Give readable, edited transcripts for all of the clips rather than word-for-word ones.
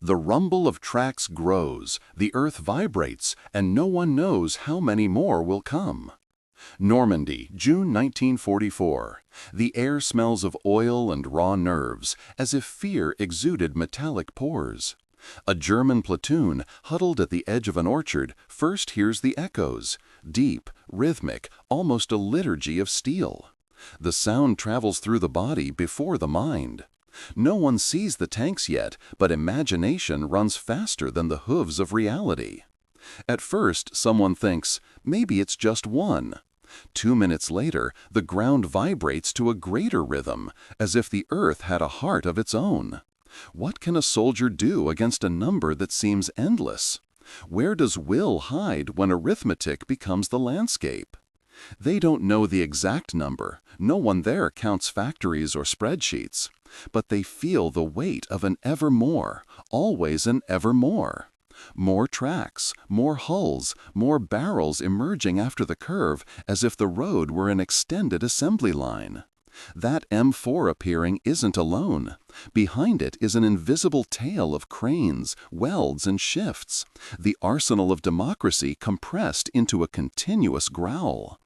The rumble of tracks grows, the earth vibrates, and no one knows how many more will come. Normandy, June 1944. The air smells of oil and raw nerves, as if fear exuded metallic pores. A German platoon, huddled at the edge of an orchard, first hears the echoes, deep, rhythmic, almost a liturgy of steel. The sound travels through the body before the mind. No one sees the tanks yet, but imagination runs faster than the hooves of reality. At first, someone thinks, maybe it's just one. 2 minutes later, the ground vibrates to a greater rhythm, as if the earth had a heart of its own. What can a soldier do against a number that seems endless? Where does will hide when arithmetic becomes the landscape? They don't know the exact number. No one there counts factories or spreadsheets. But they feel the weight of an evermore, always an evermore. More tracks, more hulls, more barrels emerging after the curve, as if the road were an extended assembly line. That M4 appearing isn't alone. Behind it is an invisible tail of cranes, welds, and shifts, the arsenal of democracy compressed into a continuous growl.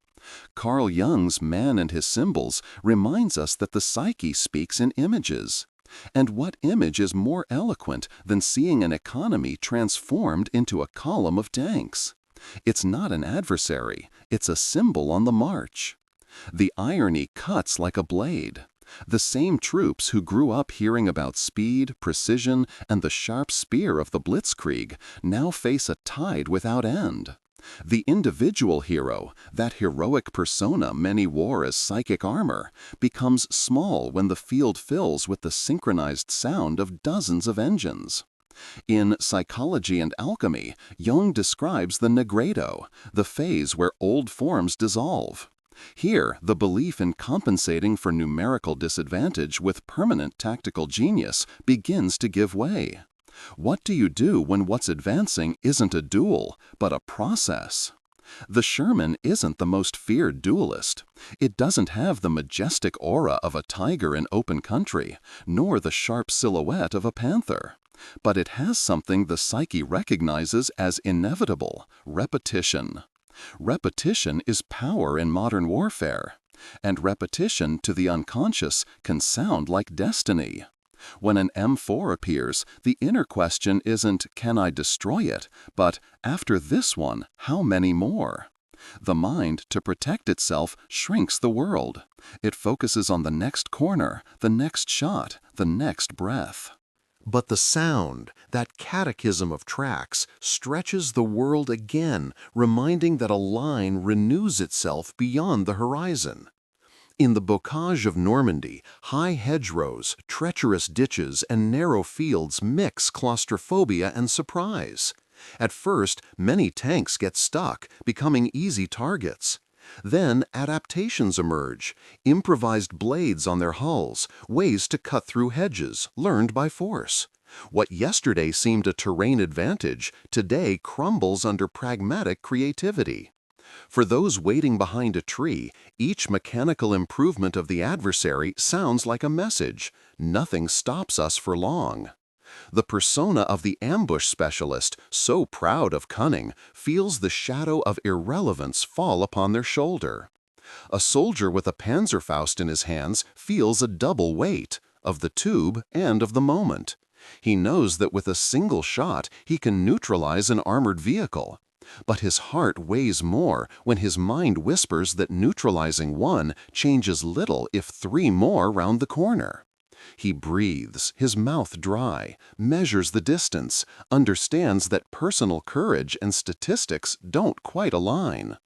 Carl Jung's Man and His Symbols reminds us that the psyche speaks in images. And what image is more eloquent than seeing an economy transformed into a column of tanks? It's not an adversary, it's a symbol on the march. The irony cuts like a blade. The same troops who grew up hearing about speed, precision, and the sharp spear of the blitzkrieg now face a tide without end. The individual hero, that heroic persona many wore as psychic armor, becomes small when the field fills with the synchronized sound of dozens of engines. In Psychology and Alchemy, Jung describes the negredo, the phase where old forms dissolve. Here, the belief in compensating for numerical disadvantage with permanent tactical genius begins to give way. What do you do when what's advancing isn't a duel, but a process? The Sherman isn't the most feared duelist. It doesn't have the majestic aura of a tiger in open country, nor the sharp silhouette of a panther. But it has something the psyche recognizes as inevitable: repetition. Repetition is power in modern warfare. And repetition to the unconscious can sound like destiny. When an M4 appears, the inner question isn't, can I destroy it, but after this one, how many more? The mind, to protect itself, shrinks the world. It focuses on the next corner, the next shot, the next breath. But the sound, that catechism of tracks, stretches the world again, reminding that a line renews itself beyond the horizon. In the bocage of Normandy, high hedgerows, treacherous ditches, and narrow fields mix claustrophobia and surprise. At first, many tanks get stuck, becoming easy targets. Then adaptations emerge, improvised blades on their hulls, ways to cut through hedges, learned by force. What yesterday seemed a terrain advantage, today crumbles under pragmatic creativity. For those waiting behind a tree, each mechanical improvement of the adversary sounds like a message: nothing stops us for long. The persona of the ambush specialist, so proud of cunning, feels the shadow of irrelevance fall upon their shoulder. A soldier with a Panzerfaust in his hands feels a double weight, of the tube and of the moment. He knows that with a single shot he can neutralize an armored vehicle. But his heart weighs more when his mind whispers that neutralizing one changes little if 3 more round the corner. He breathes, his mouth dry, measures the distance, understands that personal courage and statistics don't quite align.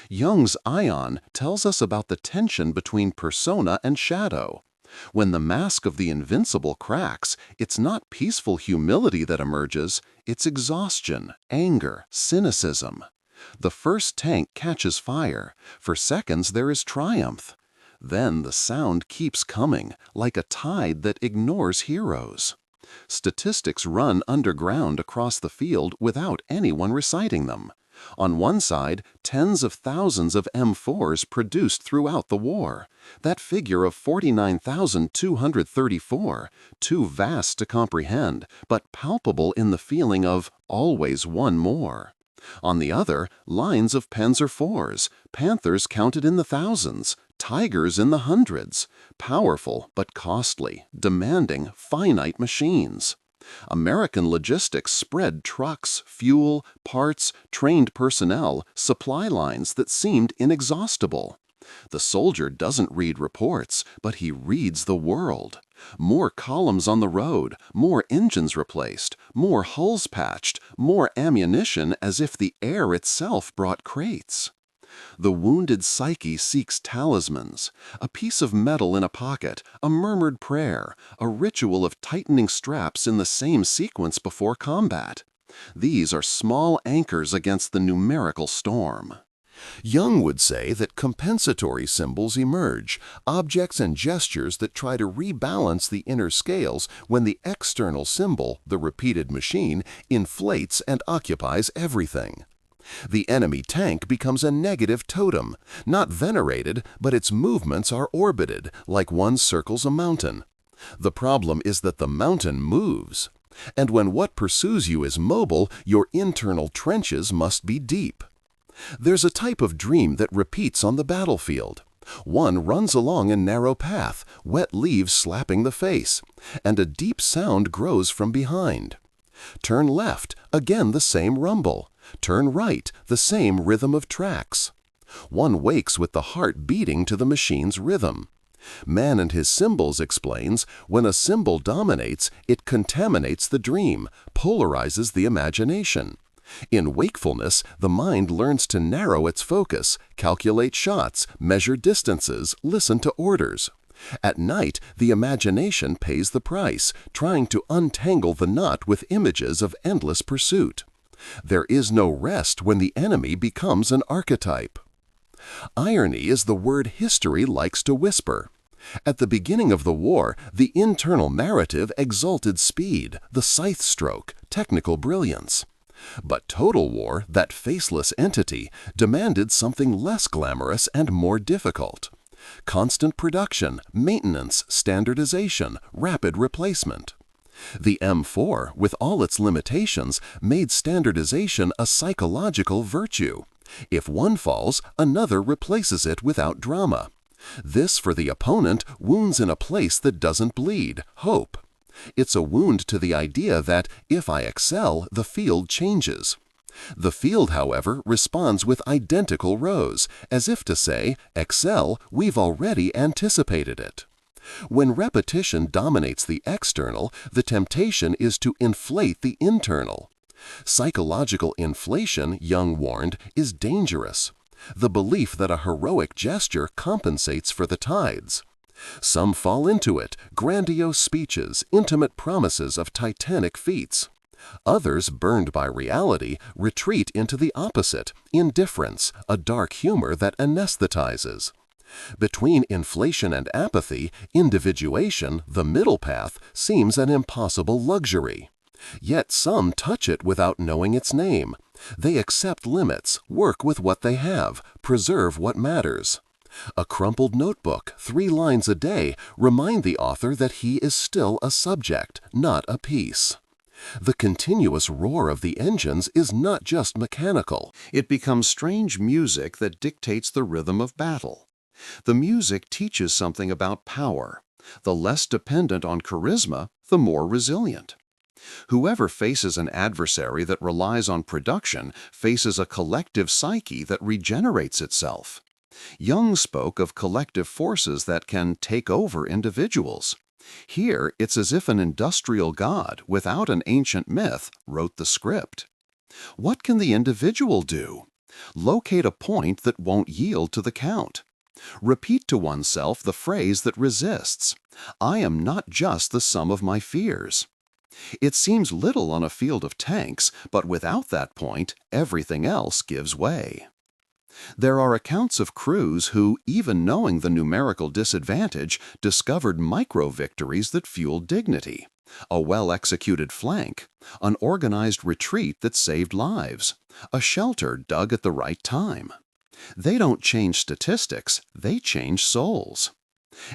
Jung's ion tells us about the tension between persona and shadow. When the mask of the invincible cracks, it's not peaceful humility that emerges, it's exhaustion, anger, cynicism. The first tank catches fire. For seconds there is triumph. Then the sound keeps coming, like a tide that ignores heroes. Statistics run underground across the field without anyone reciting them. On one side, tens of thousands of M4s produced throughout the war. That figure of 49,234, too vast to comprehend, but palpable in the feeling of always one more. On the other, lines of Panzer IVs, Panthers counted in the thousands, Tigers in the hundreds, powerful but costly, demanding finite machines. American logistics spread trucks, fuel, parts, trained personnel, supply lines that seemed inexhaustible. The soldier doesn't read reports, but he reads the world. More columns on the road, more engines replaced, more hulls patched, more ammunition as if the air itself brought crates. The wounded psyche seeks talismans, a piece of metal in a pocket, a murmured prayer, a ritual of tightening straps in the same sequence before combat. These are small anchors against the numerical storm. Jung would say that compensatory symbols emerge, objects and gestures that try to rebalance the inner scales when the external symbol, the repeated machine, inflates and occupies everything. The enemy tank becomes a negative totem, not venerated, but its movements are orbited, like one circles a mountain. The problem is that the mountain moves. And when what pursues you is mobile, your internal trenches must be deep. There's a type of dream that repeats on the battlefield. One runs along a narrow path, wet leaves slapping the face, and a deep sound grows from behind. Turn left, again the same rumble. Turn right, the same rhythm of tracks. One wakes with the heart beating to the machine's rhythm. Man and His Symbols explains, when a symbol dominates, it contaminates the dream, polarizes the imagination. In wakefulness, the mind learns to narrow its focus, calculate shots, measure distances, listen to orders. At night, the imagination pays the price, trying to untangle the knot with images of endless pursuit. There is no rest when the enemy becomes an archetype. Irony is the word history likes to whisper. At the beginning of the war, the internal narrative exalted speed, the scythe stroke, technical brilliance. But total war, that faceless entity, demanded something less glamorous and more difficult. Constant production, maintenance, standardization, rapid replacement. The M4, with all its limitations, made standardization a psychological virtue. If one falls, another replaces it without drama. This, for the opponent, wounds in a place that doesn't bleed, hope. It's a wound to the idea that, if I excel, the field changes. The field, however, responds with identical rows, as if to say, excel, we've already anticipated it. When repetition dominates the external, the temptation is to inflate the internal. Psychological inflation, Jung warned, is dangerous. The belief that a heroic gesture compensates for the tides. Some fall into it, grandiose speeches, intimate promises of titanic feats. Others, burned by reality, retreat into the opposite, indifference, a dark humor that anesthetizes. Between inflation and apathy, individuation, the middle path, seems an impossible luxury. Yet some touch it without knowing its name. They accept limits, work with what they have, preserve what matters. A crumpled notebook, 3 lines a day, remind the author that he is still a subject, not a piece. The continuous roar of the engines is not just mechanical. It becomes strange music that dictates the rhythm of battle. The music teaches something about power. The less dependent on charisma, the more resilient. Whoever faces an adversary that relies on production faces a collective psyche that regenerates itself. Jung spoke of collective forces that can take over individuals. Here, it's as if an industrial god, without an ancient myth, wrote the script. What can the individual do? Locate a point that won't yield to the count. Repeat to oneself the phrase that resists, I am not just the sum of my fears. It seems little on a field of tanks, but without that point, everything else gives way. There are accounts of crews who, even knowing the numerical disadvantage, discovered micro-victories that fueled dignity. A well-executed flank, an organized retreat that saved lives, a shelter dug at the right time. They don't change statistics, they change souls.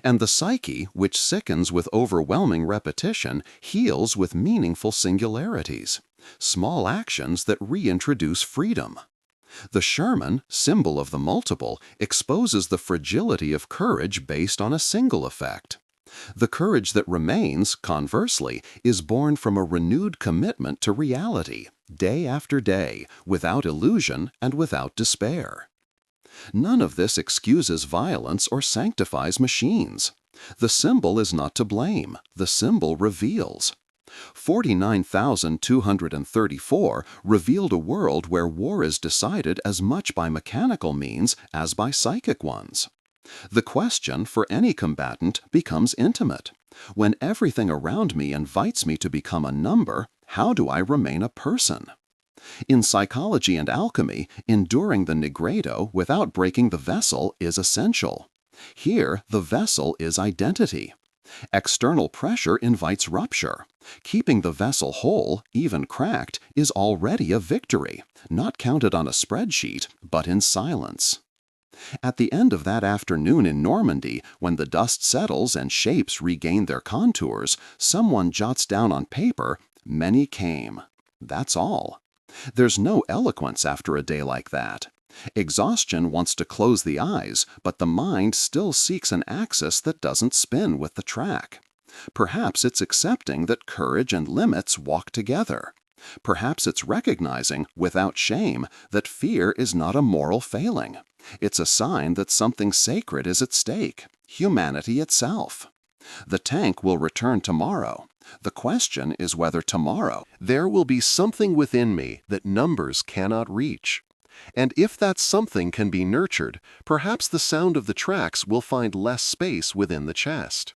And the psyche, which sickens with overwhelming repetition, heals with meaningful singularities, small actions that reintroduce freedom. The Sherman, symbol of the multiple, exposes the fragility of courage based on a single effect. The courage that remains, conversely, is born from a renewed commitment to reality, day after day, without illusion and without despair. None of this excuses violence or sanctifies machines. The symbol is not to blame. The symbol reveals. 49,234 revealed a world where war is decided as much by mechanical means as by psychic ones. The question for any combatant becomes intimate. When everything around me invites me to become a number, how do I remain a person? In psychology and alchemy, enduring the nigredo without breaking the vessel is essential. Here, the vessel is identity. External pressure invites rupture. Keeping the vessel whole, even cracked, is already a victory, not counted on a spreadsheet, but in silence. At the end of that afternoon in Normandy, when the dust settles and shapes regain their contours, someone jots down on paper, "Many came." That's all. There's no eloquence after a day like that. Exhaustion wants to close the eyes, but the mind still seeks an axis that doesn't spin with the track. Perhaps it's accepting that courage and limits walk together. Perhaps it's recognizing, without shame, that fear is not a moral failing. It's a sign that something sacred is at stake, humanity itself. The tank will return tomorrow. The question is whether tomorrow There will be something within me that numbers cannot reach. And if that something can be nurtured, perhaps the sound of the tracks will find less space within the chest.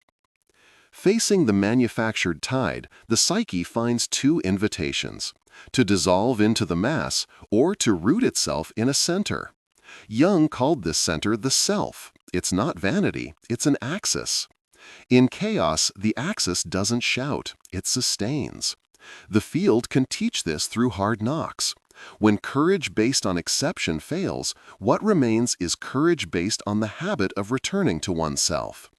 Facing the manufactured tide, the psyche finds two invitations: to dissolve into the mass or to root itself in a center. Jung called this center the self. It's not vanity, it's an axis. In chaos, the axis doesn't shout, it sustains. The field can teach this through hard knocks. When courage based on exception fails, what remains is courage based on the habit of returning to oneself.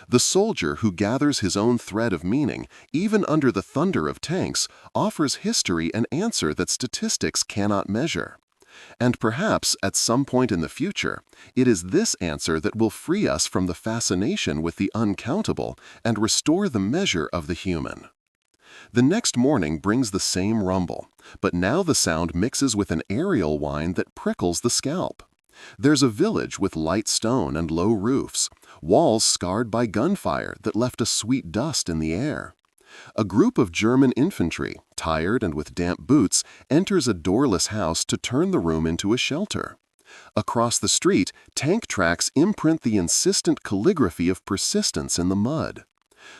The soldier who gathers his own thread of meaning, even under the thunder of tanks, offers history an answer that statistics cannot measure. And perhaps, at some point in the future, it is this answer that will free us from the fascination with the uncountable and restore the measure of the human. The next morning brings the same rumble, but now the sound mixes with an aerial whine that prickles the scalp. There's a village with light stone and low roofs, walls scarred by gunfire that left a sweet dust in the air. A group of German infantry, tired and with damp boots, enters a doorless house to turn the room into a shelter. Across the street, tank tracks imprint the insistent calligraphy of persistence in the mud.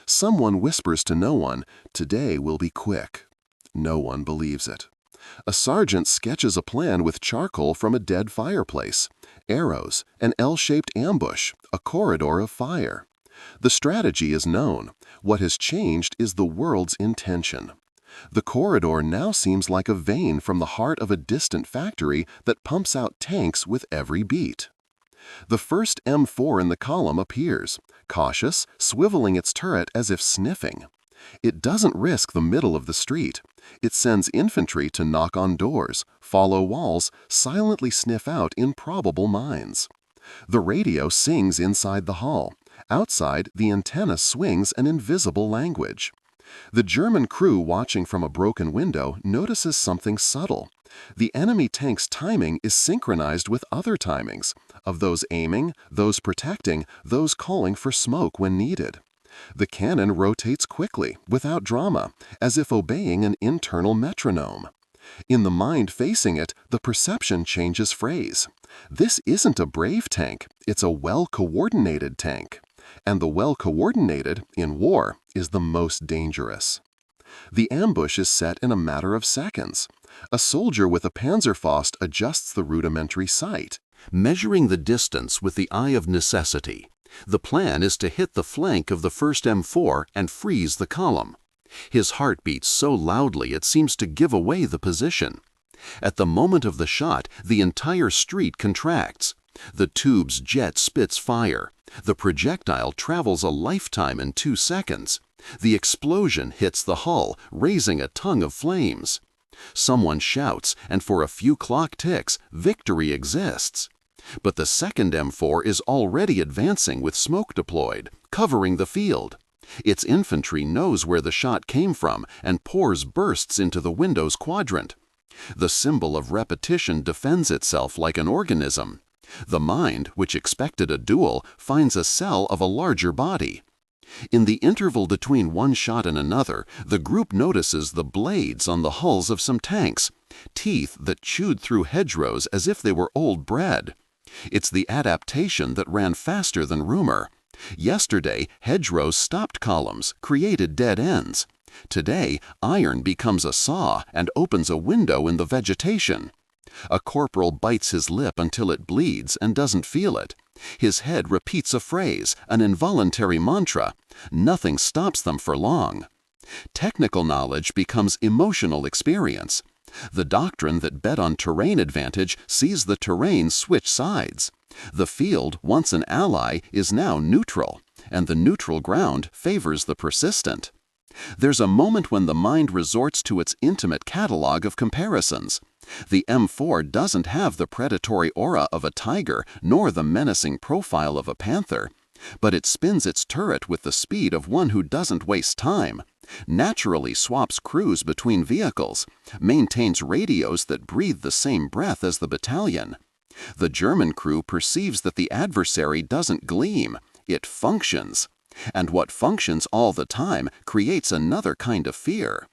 Someone whispers to no one, "Today will be quick." No one believes it. A sergeant sketches a plan with charcoal from a dead fireplace. Arrows, an L-shaped ambush, a corridor of fire. The strategy is known. What has changed is the world's intention. The corridor now seems like a vein from the heart of a distant factory that pumps out tanks with every beat. The first M4 in the column appears, cautious, swiveling its turret as if sniffing. It doesn't risk the middle of the street. It sends infantry to knock on doors, follow walls, silently sniff out improbable mines. The radio sings inside the hall. Outside, the antenna swings an invisible language. The German crew watching from a broken window notices something subtle. The enemy tank's timing is synchronized with other timings, of those aiming, those protecting, those calling for smoke when needed. The cannon rotates quickly, without drama, as if obeying an internal metronome. In the mind facing it, the perception changes phrase. This isn't a brave tank, it's a well-coordinated tank. And the well-coordinated, in war, is the most dangerous. The ambush is set in a matter of seconds. A soldier with a Panzerfaust adjusts the rudimentary sight, measuring the distance with the eye of necessity. The plan is to hit the flank of the first M4 and freeze the column. His heart beats so loudly it seems to give away the position. At the moment of the shot, the entire street contracts. The tube's jet spits fire. The projectile travels a lifetime in 2 seconds. The explosion hits the hull, raising a tongue of flames. Someone shouts, and for a few clock ticks, victory exists. But the second M4 is already advancing with smoke deployed, covering the field. Its infantry knows where the shot came from and pours bursts into the window's quadrant. The symbol of repetition defends itself like an organism. The mind, which expected a duel, finds a cell of a larger body. In the interval between one shot and another, the group notices the blades on the hulls of some tanks, teeth that chewed through hedgerows as if they were old bread. It's the adaptation that ran faster than rumor. Yesterday, hedgerows stopped columns, created dead ends. Today, iron becomes a saw and opens a window in the vegetation. A corporal bites his lip until it bleeds and doesn't feel it. His head repeats a phrase, an involuntary mantra. Nothing stops them for long. Technical knowledge becomes emotional experience. The doctrine that bet on terrain advantage sees the terrain switch sides. The field, once an ally, is now neutral, and the neutral ground favors the persistent. There's a moment when the mind resorts to its intimate catalog of comparisons. The M4 doesn't have the predatory aura of a tiger nor the menacing profile of a panther, but it spins its turret with the speed of one who doesn't waste time, naturally swaps crews between vehicles, maintains radios that breathe the same breath as the battalion. The German crew perceives that the adversary doesn't gleam, it functions. And what functions all the time creates another kind of fear.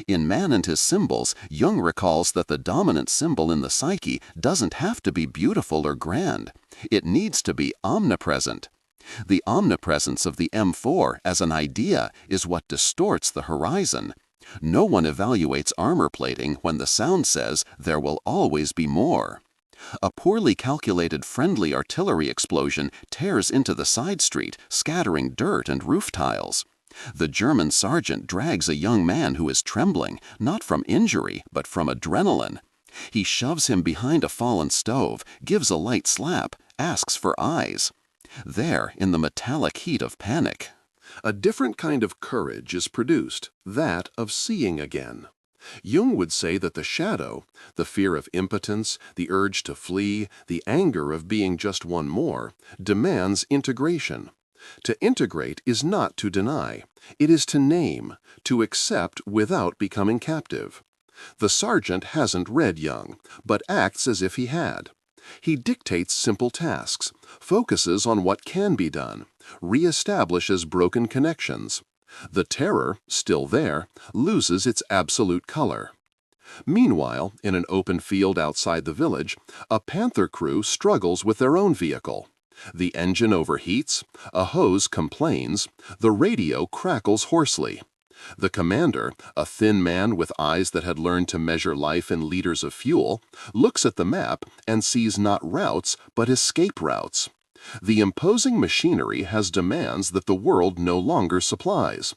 In Man and His Symbols, Jung recalls that the dominant symbol in the psyche doesn't have to be beautiful or grand. It needs to be omnipresent. The omnipresence of the M4 as an idea is what distorts the horizon. No one evaluates armor plating when the sound says there will always be more. A poorly calculated friendly artillery explosion tears into the side street, scattering dirt and roof tiles. The German sergeant drags a young man who is trembling, not from injury, but from adrenaline. He shoves him behind a fallen stove, gives a light slap, asks for eyes. There, in the metallic heat of panic, A different kind of courage is produced, that of seeing again. Jung would say that the shadow, the fear of impotence, the urge to flee, the anger of being just one more, demands integration. To integrate is not to deny, it is to name, to accept without becoming captive. The sergeant hasn't read Jung, but acts as if he had. He dictates simple tasks, focuses on what can be done, reestablishes broken connections. The terror, still there, loses its absolute color. Meanwhile, in an open field outside the village, a panther crew struggles with their own vehicle. The engine overheats, a hose complains, the radio crackles hoarsely. The commander, a thin man with eyes that had learned to measure life in liters of fuel, looks at the map and sees not routes but escape routes. The imposing machinery has demands that the world no longer supplies.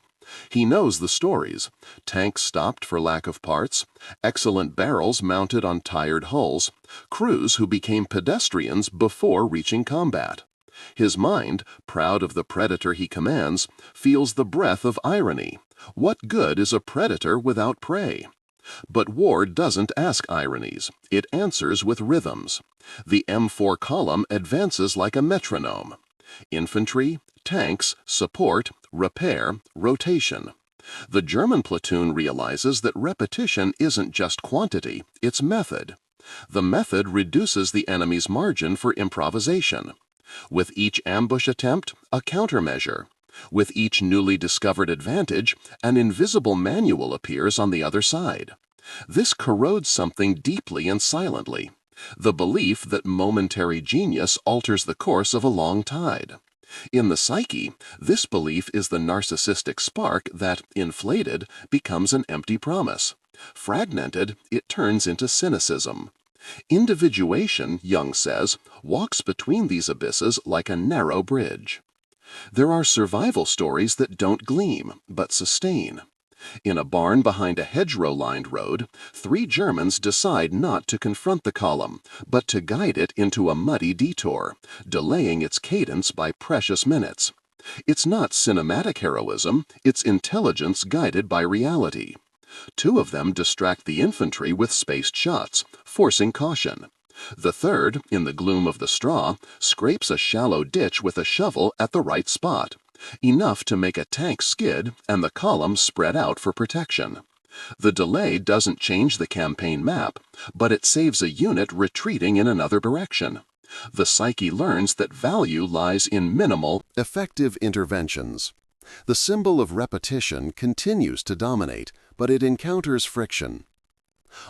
He knows the stories: tanks stopped for lack of parts, excellent barrels mounted on tired hulls, crews who became pedestrians before reaching combat. His mind, proud of the predator he commands, feels the breath of irony. What good is a predator without prey? But war doesn't ask ironies, it answers with rhythms. The M4 column advances like a metronome. Infantry, tanks, support, repair, rotation. The German platoon realizes that repetition isn't just quantity, it's method. The method reduces the enemy's margin for improvisation. With each ambush attempt, a countermeasure. With each newly discovered advantage, an invisible manual appears on the other side. This corrodes something deeply and silently: the belief that momentary genius alters the course of a long tide. In the psyche, this belief is the narcissistic spark that, inflated, becomes an empty promise. Fragmented, it turns into cynicism. Individuation, Jung says, walks between these abysses like a narrow bridge. There are survival stories that don't gleam, but sustain. In a barn behind a hedgerow-lined road, 3 Germans decide not to confront the column, but to guide it into a muddy detour, delaying its cadence by precious minutes. It's not cinematic heroism, it's intelligence guided by reality. 2 of them distract the infantry with spaced shots, forcing caution. The third, in the gloom of the straw, scrapes a shallow ditch with a shovel at the right spot, enough to make a tank skid and the column spread out for protection. The delay doesn't change the campaign map, but it saves a unit retreating in another direction. The psyche learns that value lies in minimal, Effective interventions. The symbol of repetition continues to dominate, but it encounters friction.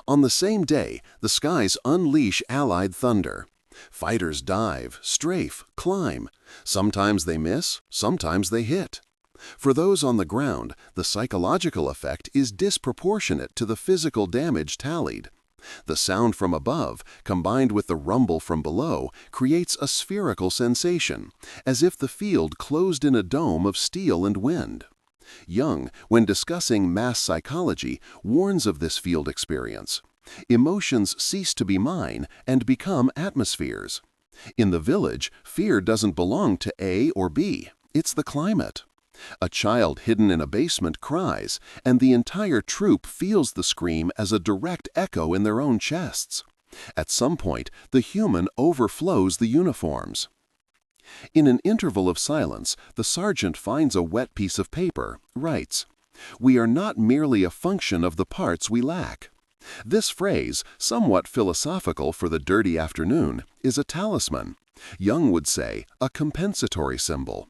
On the same day, the skies unleash Allied thunder. Fighters dive, strafe, climb. Sometimes they miss, sometimes they hit. For those on the ground, the psychological effect is disproportionate to the physical damage tallied. The sound from above, combined with the rumble from below, creates a spherical sensation, as if the field closed in a dome of steel and wind. Jung, when discussing mass psychology, warns of this field experience. Emotions cease to be mine and become atmospheres. In the village, fear doesn't belong to A or B, it's the climate. A child hidden in a basement cries, and the entire troop feels the scream as a direct echo in their own chests. At some point, the human overflows the uniforms. In an interval of silence, the sergeant finds a wet piece of paper, writes, "We are not merely a function of the parts we lack." This phrase, somewhat philosophical for the dirty afternoon, is a talisman. Jung would say, a compensatory symbol.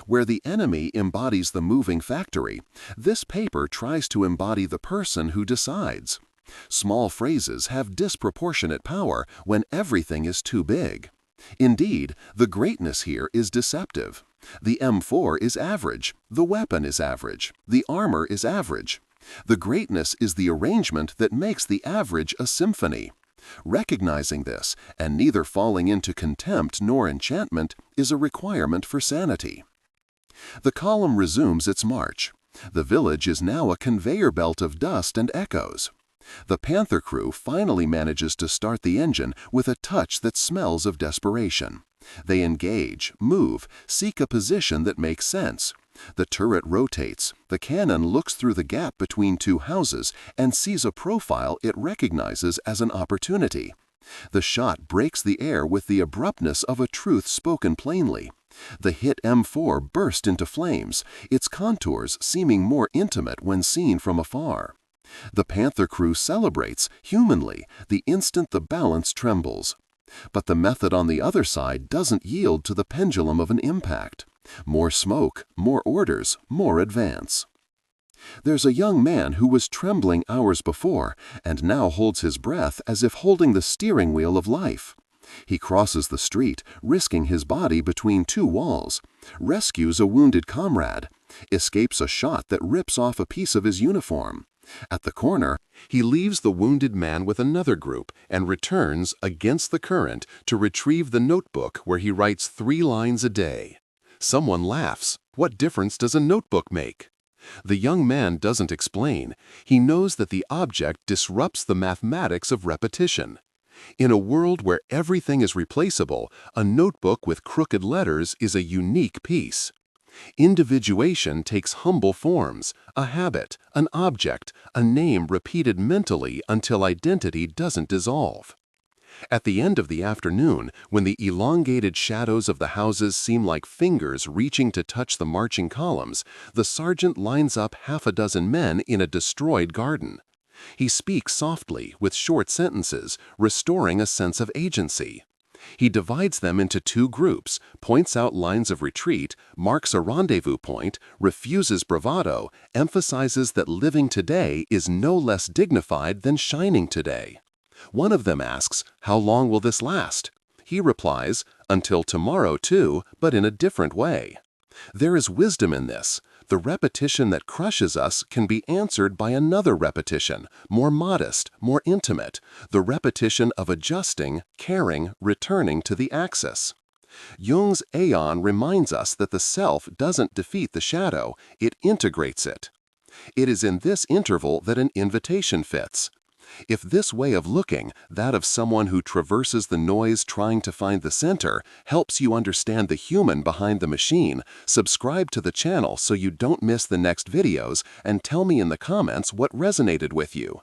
Where the enemy embodies the moving factory, this paper tries to embody the person who decides. Small phrases have disproportionate power when everything is too big. Indeed, the greatness here is deceptive. The M4 is average, the weapon is average, the armor is average. The greatness is the arrangement that makes the average a symphony. Recognizing this, and neither falling into contempt nor enchantment, is a requirement for sanity. The column resumes its march. The village is now a conveyor belt of dust and echoes. The Panther crew finally manages to start the engine with a touch that smells of desperation. They engage, move, seek a position that makes sense. The turret rotates. The cannon looks through the gap between 2 houses and sees a profile it recognizes as an opportunity. The shot breaks the air with the abruptness of a truth spoken plainly. The hit M4 burst into flames, its contours seeming more intimate when seen from afar. The Panther crew celebrates, humanly, the instant the balance trembles. But the method on the other side doesn't yield to the pendulum of an impact. More smoke, more orders, more advance. There's a young man who was trembling hours before and now holds his breath as if holding the steering wheel of life. He crosses the street, risking his body between 2 walls, rescues a wounded comrade, escapes a shot that rips off a piece of his uniform. At the corner, he leaves the wounded man with another group and returns, against the current, to retrieve the notebook where he writes 3 lines a day. Someone laughs. What difference does a notebook make? The young man doesn't explain. He knows that the object disrupts the mathematics of repetition. In a world where everything is replaceable, a notebook with crooked letters is a unique piece. Individuation takes humble forms, a habit, an object, a name repeated mentally until identity doesn't dissolve. At the end of the afternoon, when the elongated shadows of the houses seem like fingers reaching to touch the marching columns, the sergeant lines up half a dozen men in a destroyed garden. He speaks softly, with short sentences, restoring a sense of agency. He divides them into 2 groups, points out lines of retreat, marks a rendezvous point, refuses bravado, emphasizes that living today is no less dignified than shining today. One of them asks, "How long will this last?" He replies, "Until tomorrow too, but in a different way." There is wisdom in this. The repetition that crushes us can be answered by another repetition, more modest, more intimate, the repetition of adjusting, caring, returning to the axis. Jung's aeon reminds us that the self doesn't defeat the shadow, it integrates it. It is in this interval that an invitation fits. If this way of looking, that of someone who traverses the noise trying to find the center, helps you understand the human behind the machine, subscribe to the channel so you don't miss the next videos, and tell me in the comments what resonated with you.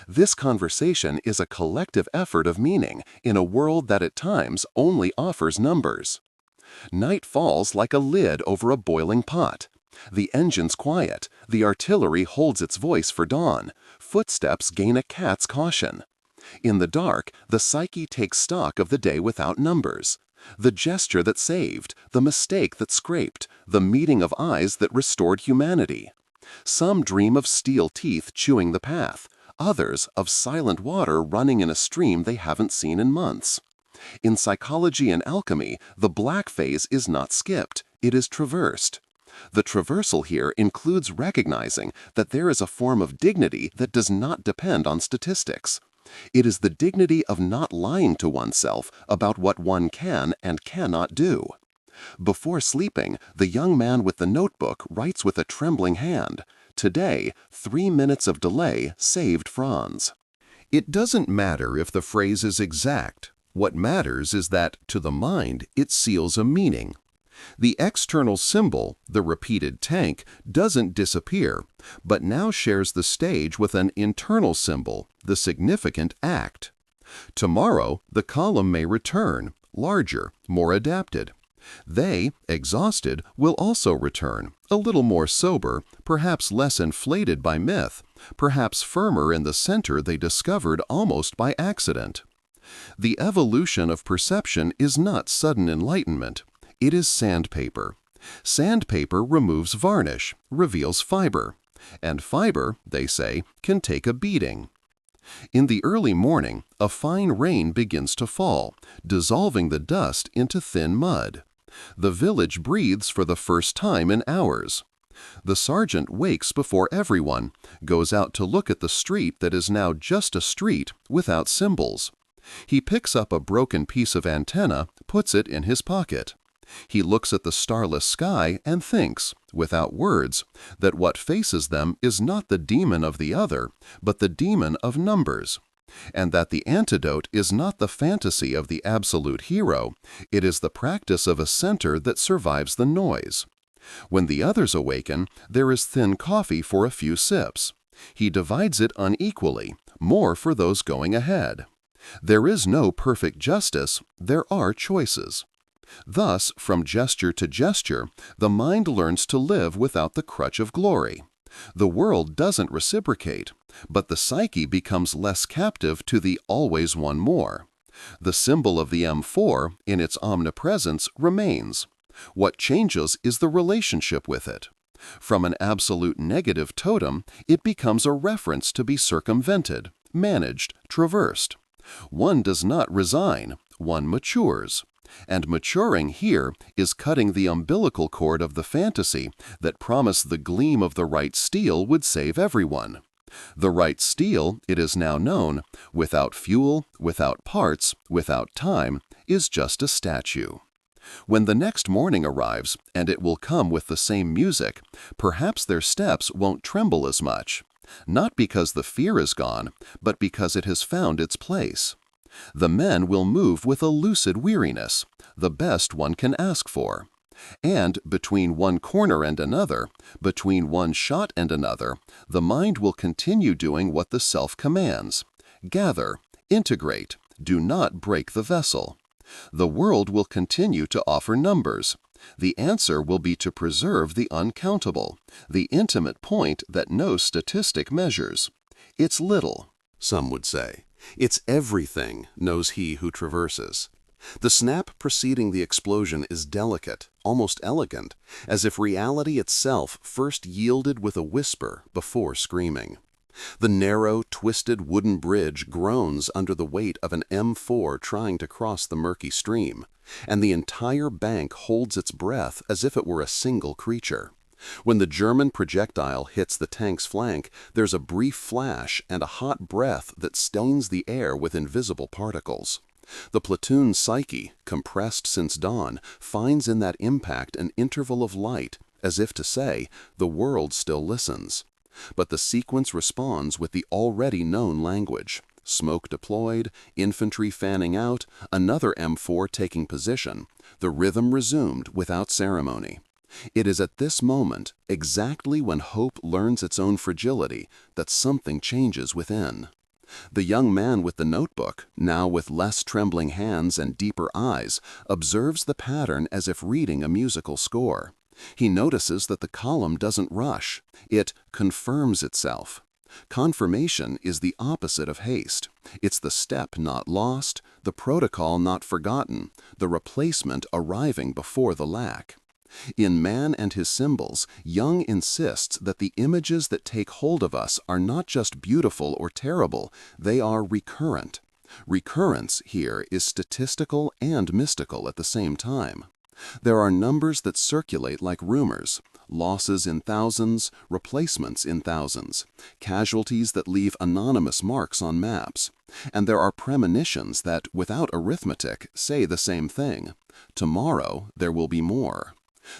This conversation is a collective effort of meaning in a world that at times only offers numbers. Night falls like a lid over a boiling pot. The engine's quiet, the artillery holds its voice for dawn, footsteps gain a cat's caution. In the dark, the psyche takes stock of the day without numbers. The gesture that saved, the mistake that scraped, the meeting of eyes that restored humanity. Some dream of steel teeth chewing the path, others of silent water running in a stream they haven't seen in months. In psychology and alchemy, the black phase is not skipped, it is traversed. The traversal here includes recognizing that there is a form of dignity that does not depend on statistics. It is the dignity of not lying to oneself about what one can and cannot do. Before sleeping, the young man with the notebook writes with a trembling hand, "Today, 3 minutes of delay saved Franz." It doesn't matter if the phrase is exact. What matters is that, to the mind, it seals a meaning. The external symbol, the repeated tank, doesn't disappear, but now shares the stage with an internal symbol, the significant act. Tomorrow, the column may return, larger, more adapted. They, exhausted, will also return, a little more sober, perhaps less inflated by myth, perhaps firmer in the center they discovered almost by accident. The evolution of perception is not sudden enlightenment. It is sandpaper. Sandpaper removes varnish, reveals fiber. And fiber, they say, can take a beating. In the early morning, a fine rain begins to fall, dissolving the dust into thin mud. The village breathes for the first time in hours. The sergeant wakes before everyone, goes out to look at the street that is now just a street without symbols. He picks up a broken piece of antenna, puts it in his pocket. He looks at the starless sky and thinks, without words, that what faces them is not the demon of the other, but the demon of numbers, and that the antidote is not the fantasy of the absolute hero, it is the practice of a center that survives the noise. When the others awaken, there is thin coffee for a few sips. He divides it unequally, more for those going ahead. There is no perfect justice, there are choices. Thus, from gesture to gesture, the mind learns to live without the crutch of glory. The world doesn't reciprocate, but the psyche becomes less captive to the always one more. The symbol of the M4, in its omnipresence, remains. What changes is the relationship with it. From an absolute negative totem, it becomes a reference to be circumvented, managed, traversed. One does not resign, one matures. And maturing here is cutting the umbilical cord of the fantasy that promised the gleam of the right steel would save everyone. The right steel, it is now known, without fuel, without parts, without time, is just a statue. When the next morning arrives, and it will come with the same music, perhaps their steps won't tremble as much. Not because the fear is gone, but because it has found its place. The men will move with a lucid weariness, the best one can ask for. And between one corner and another, between one shot and another, the mind will continue doing what the self commands. Gather, integrate, do not break the vessel. The world will continue to offer numbers. The answer will be to preserve the uncountable, the intimate point that no statistic measures. It's little, some would say. It's everything, knows he who traverses. The snap preceding the explosion is delicate, almost elegant, as if reality itself first yielded with a whisper before screaming. The narrow, twisted wooden bridge groans under the weight of an M4 trying to cross the murky stream, and the entire bank holds its breath as if it were a single creature. When the German projectile hits the tank's flank, there's a brief flash and a hot breath that stains the air with invisible particles. The platoon's psyche, compressed since dawn, finds in that impact an interval of light, as if to say, the world still listens. But the sequence responds with the already known language. Smoke deployed, infantry fanning out, another M4 taking position, the rhythm resumed without ceremony. It is at this moment, exactly when hope learns its own fragility, that something changes within. The young man with the notebook, now with less trembling hands and deeper eyes, observes the pattern as if reading a musical score. He notices that the column doesn't rush. It confirms itself. Confirmation is the opposite of haste. It's the step not lost, the protocol not forgotten, the replacement arriving before the lack. In Man and His Symbols, Jung insists that the images that take hold of us are not just beautiful or terrible, they are recurrent. Recurrence here is statistical and mystical at the same time. There are numbers that circulate like rumors, losses in thousands, replacements in thousands, casualties that leave anonymous marks on maps. And there are premonitions that, without arithmetic, say the same thing. Tomorrow there will be more.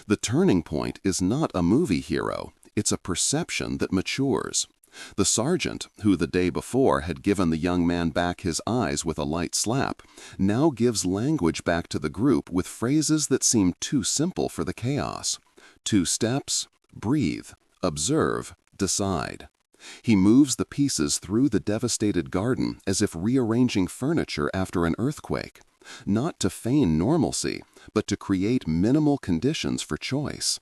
The turning point is not a movie hero, it's a perception that matures. The sergeant, who the day before had given the young man back his eyes with a light slap, now gives language back to the group with phrases that seem too simple for the chaos. 2 steps, breathe, observe, decide. He moves the pieces through the devastated garden as if rearranging furniture after an earthquake, not to feign normalcy, but to create minimal conditions for choice.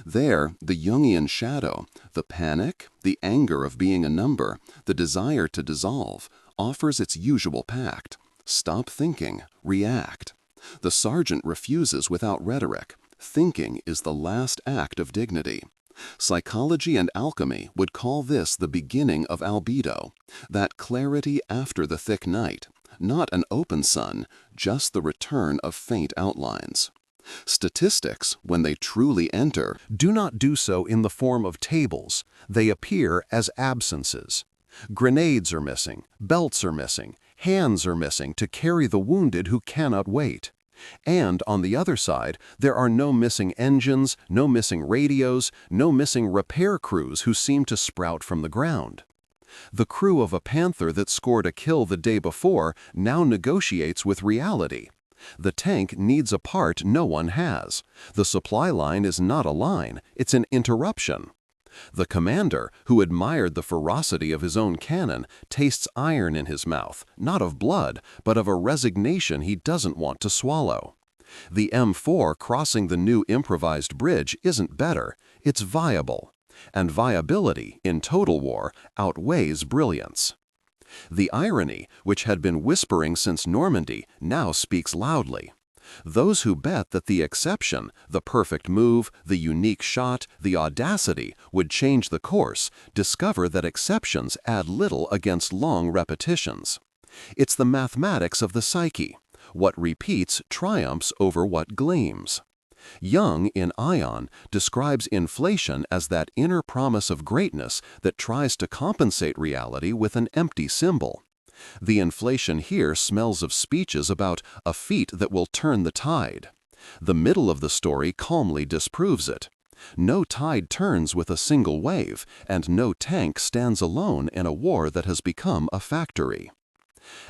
There, the Jungian shadow, the panic, the anger of being a number, the desire to dissolve, offers its usual pact. Stop thinking, react. The sergeant refuses without rhetoric. Thinking is the last act of dignity. Psychology and alchemy would call this the beginning of albedo, that clarity after the thick night, not an open sun, just the return of faint outlines. Statistics, when they truly enter, do not do so in the form of tables. They appear as absences. Grenades are missing, belts are missing, hands are missing to carry the wounded who cannot wait. And on the other side, there are no missing engines, no missing radios, no missing repair crews who seem to sprout from the ground. The crew of a Panther that scored a kill the day before now negotiates with reality. The tank needs a part no one has. The supply line is not a line, it's an interruption. The commander, who admired the ferocity of his own cannon, tastes iron in his mouth, not of blood, but of a resignation he doesn't want to swallow. The M4 crossing the new improvised bridge isn't better, it's viable. And viability, in total war, outweighs brilliance. The irony, which had been whispering since Normandy, now speaks loudly. Those who bet that the exception, the perfect move, the unique shot, the audacity would change the course, discover that exceptions add little against long repetitions. It's the mathematics of the psyche. What repeats triumphs over what gleams. Jung, in Ion, describes inflation as that inner promise of greatness that tries to compensate reality with an empty symbol. The inflation here smells of speeches about a feat that will turn the tide. The middle of the story calmly disproves it. No tide turns with a single wave, and no tank stands alone in a war that has become a factory.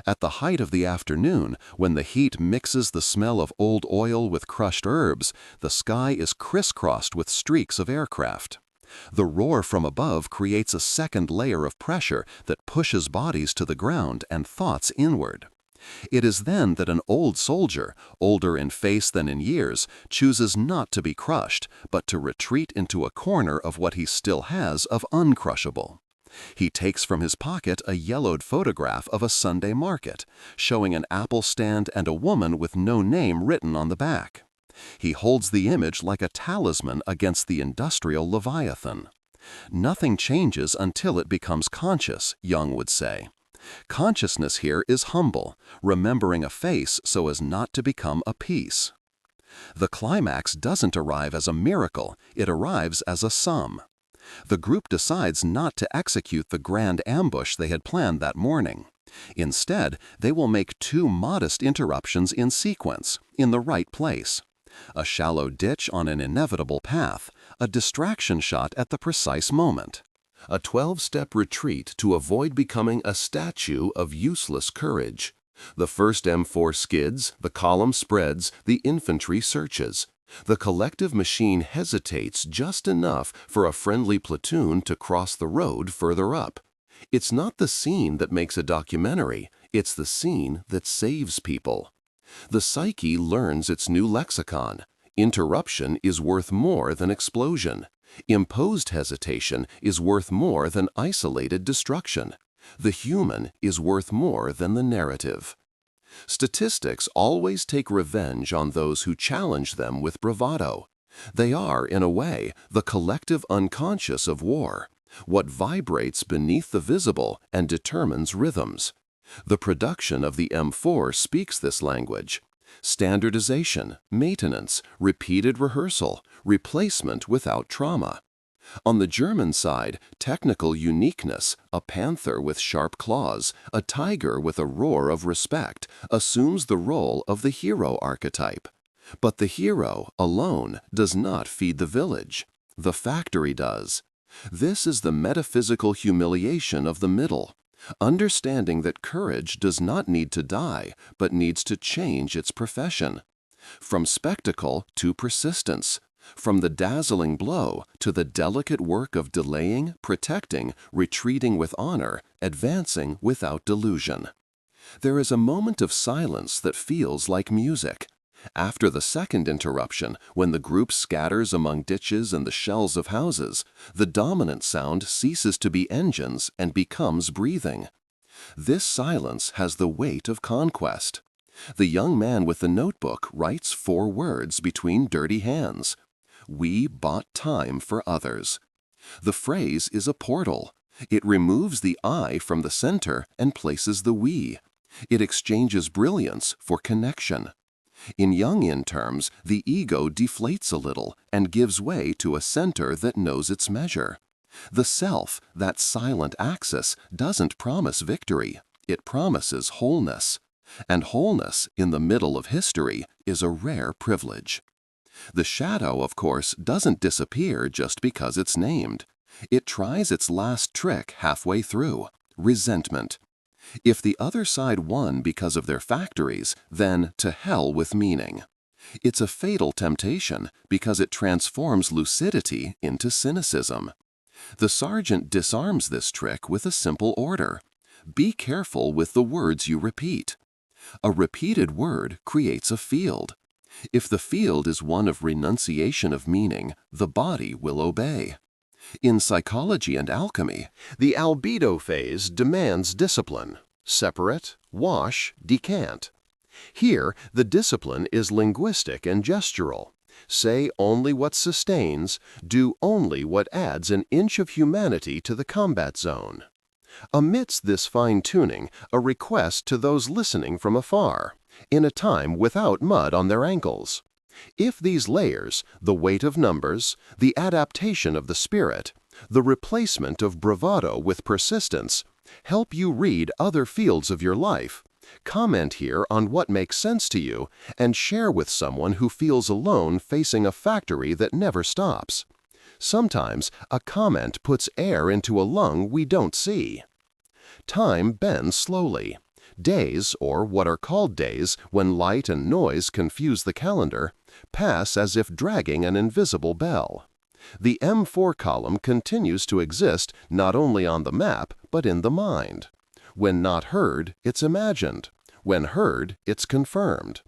At the height of the afternoon, when the heat mixes the smell of old oil with crushed herbs, the sky is crisscrossed with streaks of aircraft. The roar from above creates a second layer of pressure that pushes bodies to the ground and thoughts inward. It is then that an old soldier, older in face than in years, chooses not to be crushed, but to retreat into a corner of what he still has of uncrushable. He takes from his pocket a yellowed photograph of a Sunday market, showing an apple stand and a woman with no name written on the back. He holds the image like a talisman against the industrial Leviathan. Nothing changes until it becomes conscious, Jung would say. Consciousness here is humble, remembering a face so as not to become a piece. The climax doesn't arrive as a miracle, it arrives as a sum. The group decides not to execute the grand ambush they had planned that morning. Instead, they will make 2 modest interruptions in sequence, in the right place. A shallow ditch on an inevitable path, a distraction shot at the precise moment. a 12-step retreat to avoid becoming a statue of useless courage. The first M4 skids, the column spreads, the infantry searches. The collective machine hesitates just enough for a friendly platoon to cross the road further up. It's not the scene that makes a documentary, it's the scene that saves people. The psyche learns its new lexicon. Interruption is worth more than explosion. Imposed hesitation is worth more than isolated destruction. The human is worth more than the narrative. Statistics always take revenge on those who challenge them with bravado. They are, in a way, the collective unconscious of war, what vibrates beneath the visible and determines rhythms. The production of the M4 speaks this language. Standardization, maintenance, repeated rehearsal, replacement without trauma. On the German side, technical uniqueness, a panther with sharp claws, a tiger with a roar of respect, assumes the role of the hero archetype. But the hero, alone, does not feed the village. The factory does. This is the metaphysical humiliation of the middle. Understanding that courage does not need to die, but needs to change its profession. From spectacle to persistence. From the dazzling blow to the delicate work of delaying, protecting, retreating with honor, advancing without delusion. There is a moment of silence that feels like music. After the second interruption, when the group scatters among ditches and the shells of houses, the dominant sound ceases to be engines and becomes breathing. This silence has the weight of conquest. The young man with the notebook writes 4 words between dirty hands. We bought time for others. The phrase is a portal. It removes the I from the center and places the we. It exchanges brilliance for connection. In Jungian terms, the ego deflates a little and gives way to a center that knows its measure. The self, that silent axis, doesn't promise victory. It promises wholeness. And wholeness, in the middle of history, is a rare privilege. The shadow, of course, doesn't disappear just because it's named. It tries its last trick halfway through: resentment. If the other side won because of their factories, then to hell with meaning. It's a fatal temptation because it transforms lucidity into cynicism. The sergeant disarms this trick with a simple order: be careful with the words you repeat. A repeated word creates a field. If the field is one of renunciation of meaning, the body will obey. In psychology and alchemy, the albedo phase demands discipline. Separate, wash, decant. Here, the discipline is linguistic and gestural. Say only what sustains, do only what adds an inch of humanity to the combat zone. Amidst this fine-tuning, a request to those listening from afar, in a time without mud on their ankles. If these layers, the weight of numbers, the adaptation of the spirit, the replacement of bravado with persistence, help you read other fields of your life, comment here on what makes sense to you and share with someone who feels alone facing a factory that never stops. Sometimes a comment puts air into a lung we don't see. Time bends slowly. Days, or what are called days when light and noise confuse the calendar, pass as if dragging an invisible bell. The M4 column continues to exist not only on the map, but in the mind. When not heard, it's imagined. When heard, it's confirmed.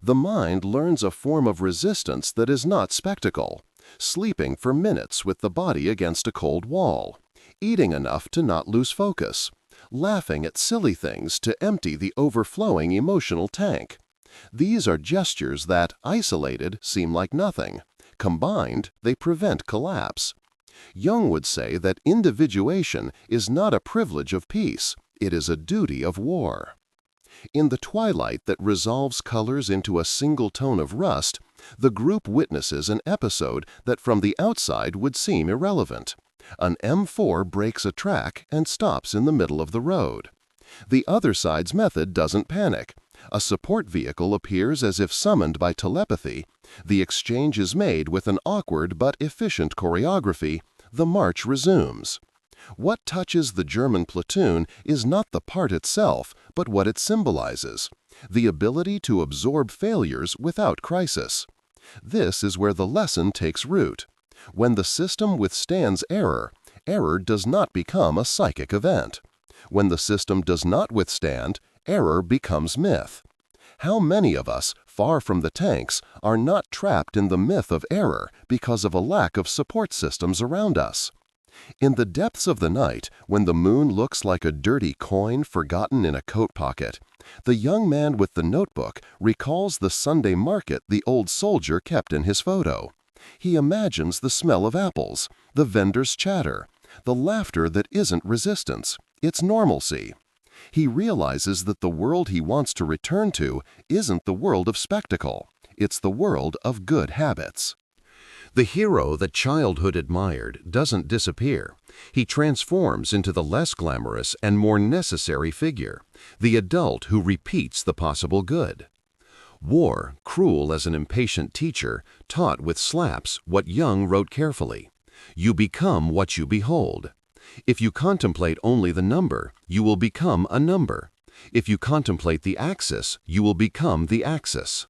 The mind learns a form of resistance that is not spectacle, sleeping for minutes with the body against a cold wall, eating enough to not lose focus, laughing at silly things to empty the overflowing emotional tank. These are gestures that, isolated, seem like nothing. Combined, they prevent collapse. Jung would say that individuation is not a privilege of peace, it is a duty of war. In the twilight that resolves colors into a single tone of rust, the group witnesses an episode that from the outside would seem irrelevant. An M4 breaks a track and stops in the middle of the road. The other side's method doesn't panic. A support vehicle appears as if summoned by telepathy. The exchange is made with an awkward but efficient choreography. The march resumes. What touches the German platoon is not the part itself, but what it symbolizes: the ability to absorb failures without crisis. This is where the lesson takes root. When the system withstands error, error does not become a psychic event. When the system does not withstand, error becomes myth. How many of us, far from the tanks, are not trapped in the myth of error because of a lack of support systems around us? In the depths of the night, when the moon looks like a dirty coin forgotten in a coat pocket, the young man with the notebook recalls the Sunday market the old soldier kept in his photo. He imagines the smell of apples, the vendor's chatter, the laughter that isn't resistance, it's normalcy. He realizes that the world he wants to return to isn't the world of spectacle, it's the world of good habits. The hero that childhood admired doesn't disappear. He transforms into the less glamorous and more necessary figure, the adult who repeats the possible good. War, cruel as an impatient teacher, taught with slaps what Jung wrote carefully: "You become what you behold." If you contemplate only the number, you will become a number. If you contemplate the axis, you will become the axis.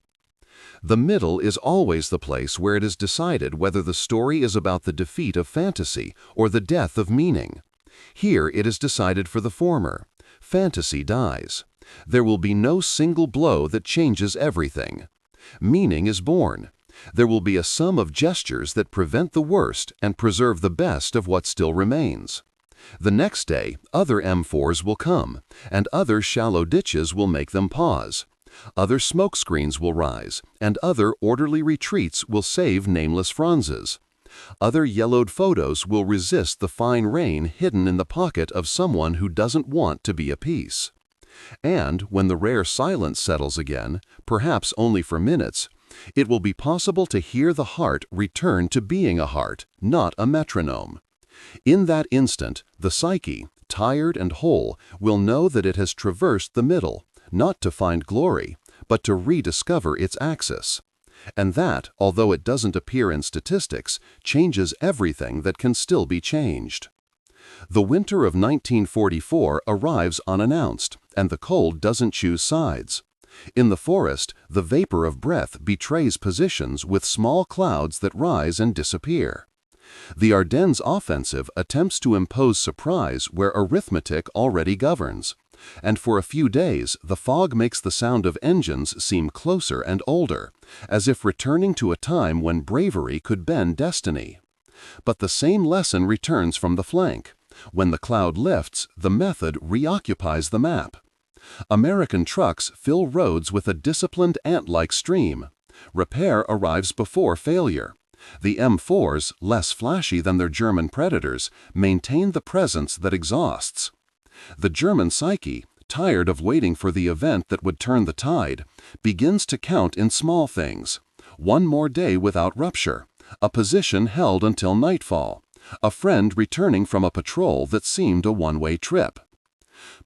The middle is always the place where it is decided whether the story is about the defeat of fantasy or the death of meaning. Here it is decided for the former. Fantasy dies. There will be no single blow that changes everything. Meaning is born. There will be a sum of gestures that prevent the worst and preserve the best of what still remains. The next day, other M4s will come, and other shallow ditches will make them pause. Other smoke screens will rise, and other orderly retreats will save nameless Franzes. Other yellowed photos will resist the fine rain hidden in the pocket of someone who doesn't want to be a piece. And when the rare silence settles again, perhaps only for minutes, it will be possible to hear the heart return to being a heart, not a metronome. In that instant, the psyche, tired and whole, will know that it has traversed the middle, not to find glory, but to rediscover its axis. And that, although it doesn't appear in statistics, changes everything that can still be changed. The winter of 1944 arrives unannounced, and the cold doesn't choose sides. In the forest, the vapor of breath betrays positions with small clouds that rise and disappear. The Ardennes offensive attempts to impose surprise where arithmetic already governs. And for a few days, the fog makes the sound of engines seem closer and older, as if returning to a time when bravery could bend destiny. But the same lesson returns from the flank. When the cloud lifts, the method reoccupies the map. American trucks fill roads with a disciplined ant-like stream. Repair arrives before failure. The M4s, less flashy than their German predators, maintain the presence that exhausts. The German psyche, tired of waiting for the event that would turn the tide, begins to count in small things. One more day without rupture, a position held until nightfall, a friend returning from a patrol that seemed a one-way trip.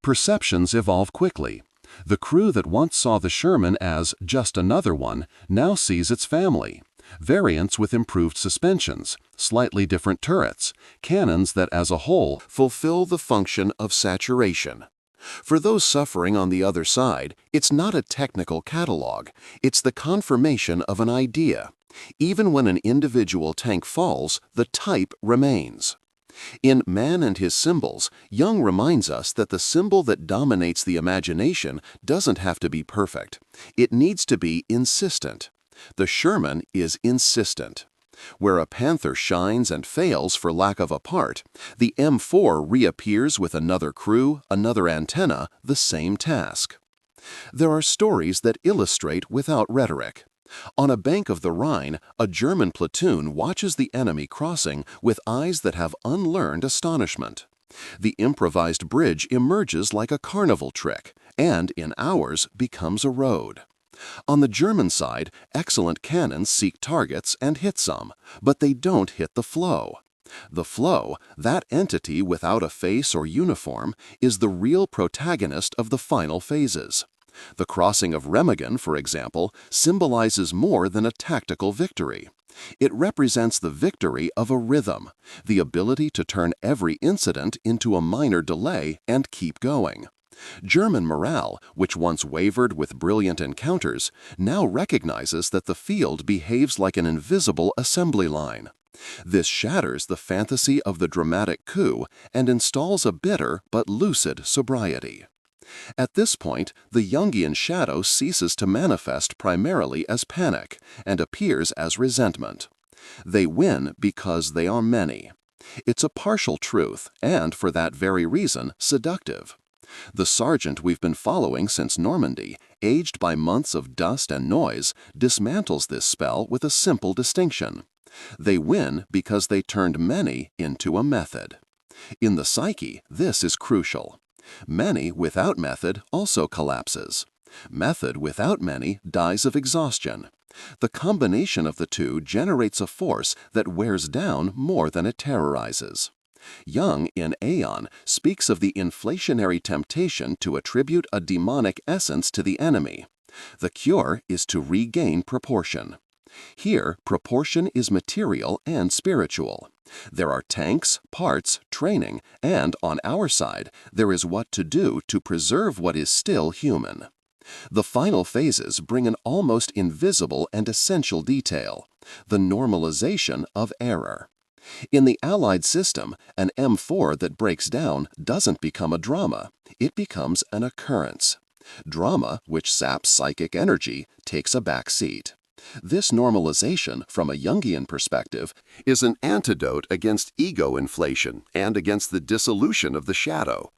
Perceptions evolve quickly. The crew that once saw the Sherman as just another one now sees its family. Variants with improved suspensions, slightly different turrets, cannons that as a whole fulfill the function of saturation. For those suffering on the other side, it's not a technical catalog, it's the confirmation of an idea. Even when an individual tank falls, the type remains. In Man and His Symbols, Jung reminds us that the symbol that dominates the imagination doesn't have to be perfect. It needs to be insistent. The Sherman is insistent. Where a panther shines and fails for lack of a part, the M4 reappears with another crew, another antenna, the same task. There are stories that illustrate without rhetoric. On a bank of the Rhine, a German platoon watches the enemy crossing with eyes that have unlearned astonishment. The improvised bridge emerges like a carnival trick, and in hours becomes a road. On the German side, excellent cannons seek targets and hit some, but they don't hit the flow. The flow, that entity without a face or uniform, is the real protagonist of the final phases. The crossing of Remagen, for example, symbolizes more than a tactical victory. It represents the victory of a rhythm, the ability to turn every incident into a minor delay and keep going. German morale, which once wavered with brilliant encounters, now recognizes that the field behaves like an invisible assembly line. This shatters the fantasy of the dramatic coup and installs a bitter but lucid sobriety. At this point, the Jungian shadow ceases to manifest primarily as panic and appears as resentment. They win because they are many. It's a partial truth and, for that very reason, seductive. The sergeant we've been following since Normandy, aged by months of dust and noise, dismantles this spell with a simple distinction. They win because they turned many into a method. In the psyche, this is crucial. Many without method also collapses. Method without many dies of exhaustion. The combination of the two generates a force that wears down more than it terrorizes. Jung, in Aeon, speaks of the inflationary temptation to attribute a demonic essence to the enemy. The cure is to regain proportion. Here, proportion is material and spiritual. There are tanks, parts, training, and on our side, there is what to do to preserve what is still human. The final phases bring an almost invisible and essential detail: the normalization of error. In the Allied system, an M4 that breaks down doesn't become a drama, it becomes an occurrence. Drama, which saps psychic energy, takes a back seat. This normalization, from a Jungian perspective, is an antidote against ego inflation and against the dissolution of the shadow.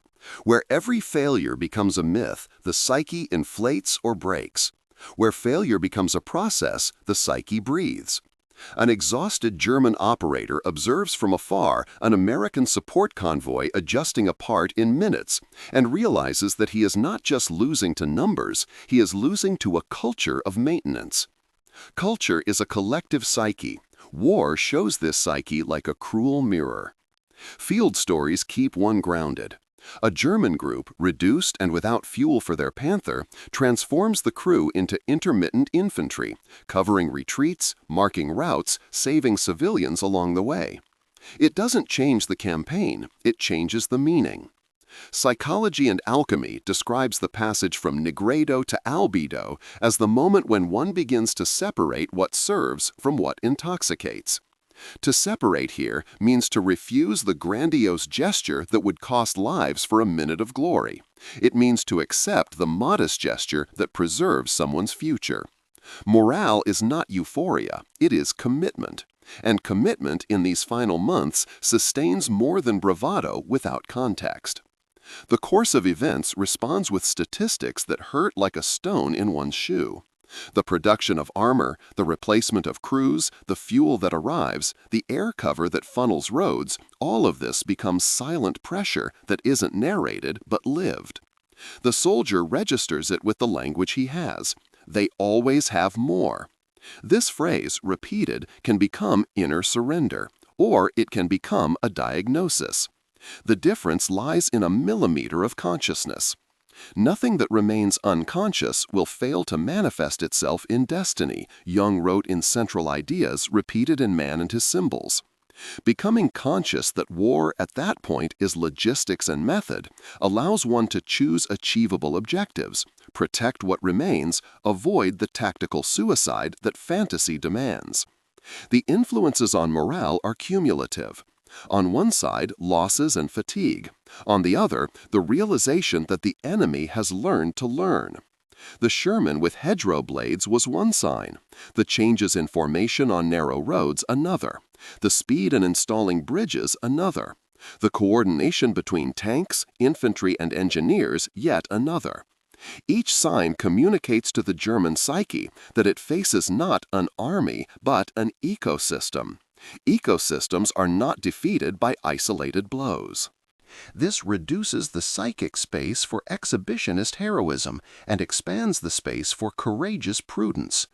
Where every failure becomes a myth, the psyche inflates or breaks. Where failure becomes a process, the psyche breathes. An exhausted German operator observes from afar an American support convoy adjusting a part in minutes and realizes that he is not just losing to numbers, he is losing to a culture of maintenance. Culture is a collective psyche. War shows this psyche like a cruel mirror. Field stories keep one grounded. A German group, reduced and without fuel for their Panther, transforms the crew into intermittent infantry, covering retreats, marking routes, saving civilians along the way. It doesn't change the campaign, it changes the meaning. Psychology and Alchemy describes the passage from nigredo to albedo as the moment when one begins to separate what serves from what intoxicates. To separate here means to refuse the grandiose gesture that would cost lives for a minute of glory. It means to accept the modest gesture that preserves someone's future. Morale is not euphoria, it is commitment. And commitment in these final months sustains more than bravado without context. The course of events responds with statistics that hurt like a stone in one's shoe. The production of armor, the replacement of crews, the fuel that arrives, the air cover that funnels roads, all of this becomes silent pressure that isn't narrated but lived. The soldier registers it with the language he has. They always have more. This phrase, repeated, can become inner surrender, or it can become a diagnosis. The difference lies in a millimeter of consciousness. Nothing that remains unconscious will fail to manifest itself in destiny, Jung wrote in Central Ideas repeated in Man and His Symbols. Becoming conscious that war at that point is logistics and method allows one to choose achievable objectives, protect what remains, avoid the tactical suicide that fantasy demands. The influences on morale are cumulative. On one side, losses and fatigue. On the other, the realization that the enemy has learned to learn. The Sherman with hedgerow blades was one sign. The changes in formation on narrow roads another. The speed in installing bridges another. The coordination between tanks, infantry, and engineers yet another. Each sign communicates to the German psyche that it faces not an army, but an ecosystem. Ecosystems are not defeated by isolated blows. This reduces the psychic space for exhibitionist heroism and expands the space for courageous prudence.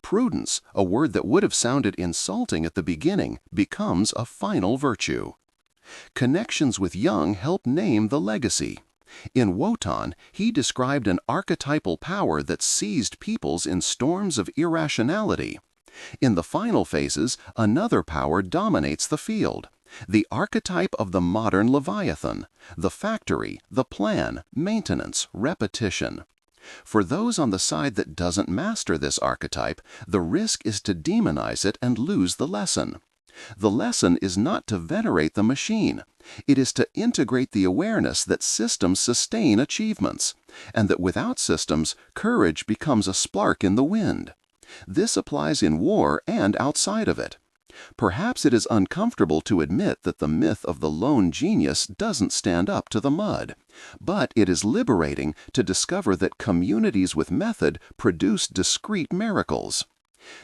Prudence, a word that would have sounded insulting at the beginning, becomes a final virtue. Connections with Jung help name the legacy. In Wotan, he described an archetypal power that seized peoples in storms of irrationality. In the final phases, another power dominates the field. The archetype of the modern Leviathan, the factory, the plan, maintenance, repetition. For those on the side that doesn't master this archetype, the risk is to demonize it and lose the lesson. The lesson is not to venerate the machine. It is to integrate the awareness that systems sustain achievements, and that without systems, courage becomes a spark in the wind. This applies in war and outside of it. Perhaps it is uncomfortable to admit that the myth of the lone genius doesn't stand up to the mud, but it is liberating to discover that communities with method produce discrete miracles.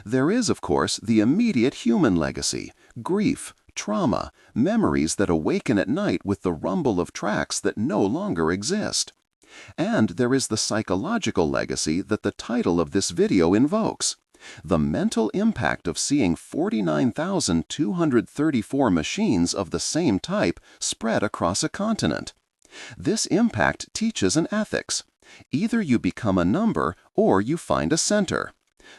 There is, of course, the immediate human legacy, grief, trauma, memories that awaken at night with the rumble of tracks that no longer exist. And there is the psychological legacy that the title of this video invokes. The mental impact of seeing 49,234 machines of the same type spread across a continent. This impact teaches an ethics. Either you become a number or you find a center.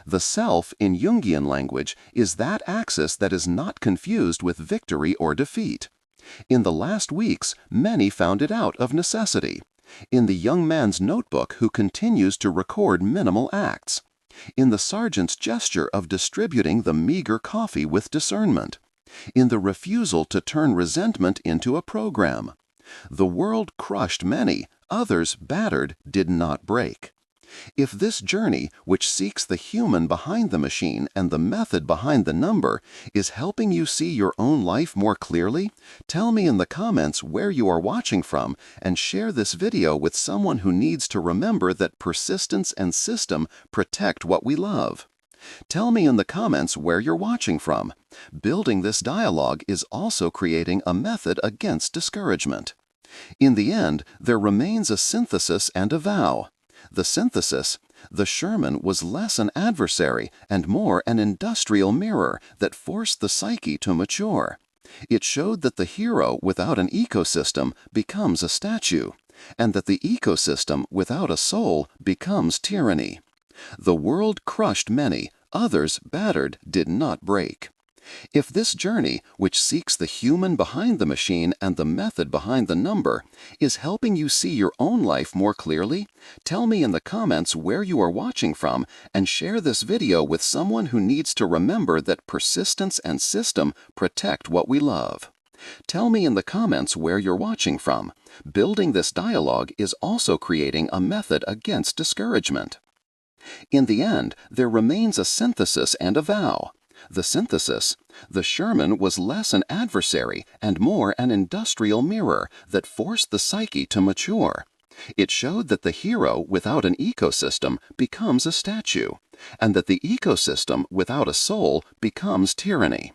The self, in Jungian language, is that axis that is not confused with victory or defeat. In the last weeks, many found it out of necessity. In the young man's notebook who continues to record minimal acts. In the sergeant's gesture of distributing the meager coffee with discernment. In the refusal to turn resentment into a program. The world crushed many, others battered did not break. If this journey, which seeks the human behind the machine and the method behind the number, is helping you see your own life more clearly, tell me in the comments where you are watching from and share this video with someone who needs to remember that persistence and system protect what we love. Tell me in the comments where you're watching from. Building this dialogue is also creating a method against discouragement. In the end, there remains a synthesis and a vow. The synthesis: the Sherman was less an adversary and more an industrial mirror that forced the psyche to mature. It showed that the hero without an ecosystem becomes a statue, and that the ecosystem without a soul becomes tyranny. The world crushed many, others battered did not break. If this journey, which seeks the human behind the machine and the method behind the number, is helping you see your own life more clearly, tell me in the comments where you are watching from and share this video with someone who needs to remember that persistence and system protect what we love. Tell me in the comments where you're watching from. Building this dialogue is also creating a method against discouragement. In the end, there remains a synthesis and a vow. The synthesis: the Sherman was less an adversary and more an industrial mirror that forced the psyche to mature. It showed that the hero without an ecosystem becomes a statue, and that the ecosystem without a soul becomes tyranny.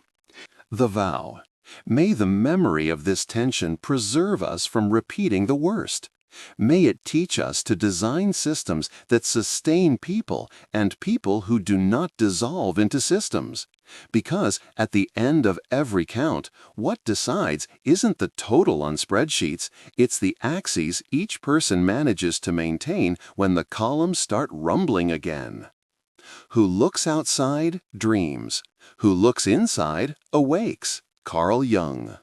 The vow: may the memory of this tension preserve us from repeating the worst. May it teach us to design systems that sustain people and people who do not dissolve into systems. Because at the end of every count, what decides isn't the total on spreadsheets, it's the axes each person manages to maintain when the columns start rumbling again. Who looks outside dreams. Who looks inside awakes. Carl Jung.